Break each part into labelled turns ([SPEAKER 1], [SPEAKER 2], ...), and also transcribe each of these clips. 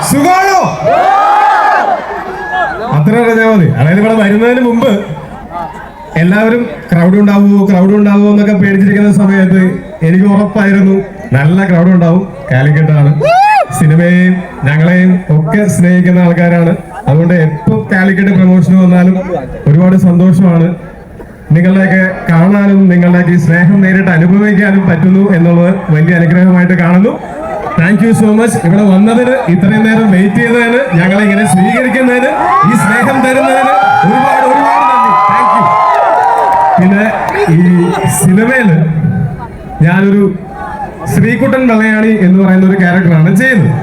[SPEAKER 1] സുഖാണോ? അത്ര അറിഞ്ഞാൽ മതി. അതായത് ഇവിടെ വരുന്നതിന് മുമ്പ് എല്ലാവരും ക്രൗഡ് ഉണ്ടാവുമോ എന്നൊക്കെ പേടിച്ചിരിക്കുന്ന സമയത്ത് എനിക്ക് ഉറപ്പായിരുന്നു നല്ല ക്രൗഡ് ഉണ്ടാവും. കാലിക്കറ്റാണ്, സിനിമയെയും ഞങ്ങളെയും ഒക്കെ സ്നേഹിക്കുന്ന ആൾക്കാരാണ്. അതുകൊണ്ട് എപ്പോൾ കാലിക്കറ്റ് പ്രൊമോഷന് വന്നാലും ഒരുപാട് സന്തോഷമാണ്. നിങ്ങളുടെയൊക്കെ കാണാനും നിങ്ങളുടെയൊക്കെ ഈ സ്നേഹം നേരിട്ട് അനുഭവിക്കാനും പറ്റുന്നു എന്നുള്ളത് വലിയ അനുഗ്രഹമായിട്ട് കാണുന്നു. Thank you so much. ഇവിടെ വന്നതിന്, ഇത്രയും നേരം വെയിറ്റ് ചെയ്തതിന്, ഞങ്ങളെ ഇങ്ങനെ സ്വീകരിക്കുന്നതിന്, ഈ സ്നേഹം തരുന്നതിന് ഒരുപാട് ഒരുപാട് നന്ദി. Thank you. പിന്നെ ഈ സിനിമയില് ഞാനൊരു ശ്രീകുട്ടൻ വെള്ളയാണി എന്ന് പറയുന്ന ഒരു ക്യാരക്ടറാണ് ചെയ്യുന്നത്.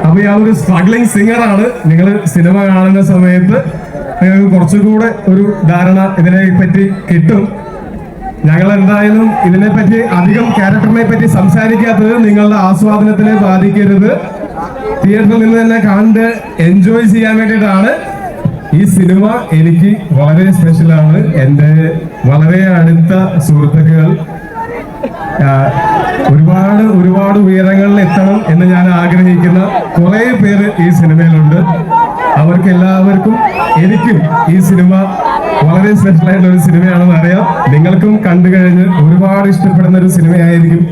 [SPEAKER 1] അപ്പൊ ഇയാളൊരു സ്ട്രഗ്ലിംഗ് സിംഗറാണ്. നിങ്ങൾ സിനിമ കാണുന്ന സമയത്ത് നിങ്ങൾക്ക് കുറച്ചുകൂടെ ഒരു ധാരണ ഇതിനെ പറ്റി കിട്ടും. ഞങ്ങൾ എന്തായാലും ഇതിനെപ്പറ്റി അധികം ക്യാരക്ടറിനെ പറ്റി സംസാരിക്കാത്തത് നിങ്ങളുടെ ആസ്വാദനത്തിനെ ബാധിക്കരുത്. തിയേറ്ററിൽ നിന്ന് തന്നെ കണ്ട് എൻജോയ് ചെയ്യാൻ വേണ്ടിയിട്ടാണ്. ഈ സിനിമ എനിക്ക് വളരെ സ്പെഷ്യലാണ്. എൻ്റെ വളരെ അടുത്ത സുഹൃത്തുക്കൾ ഒരുപാട് ഉയരങ്ങളിൽ എത്തണം എന്ന് ഞാൻ ആഗ്രഹിക്കുന്ന കുറെ പേര് ഈ സിനിമയിലുണ്ട്. അവർക്ക് എല്ലാവർക്കും എനിക്കും ഈ സിനിമ വളരെ സ്പെഷ്യൽ ആയിട്ടുള്ള ഒരു സിനിമയാണെന്ന് അറിയാം. നിങ്ങൾക്കും കണ്ടു കഴിഞ്ഞ് ഒരുപാട് ഇഷ്ടപ്പെടുന്ന ഒരു സിനിമയായിരിക്കും.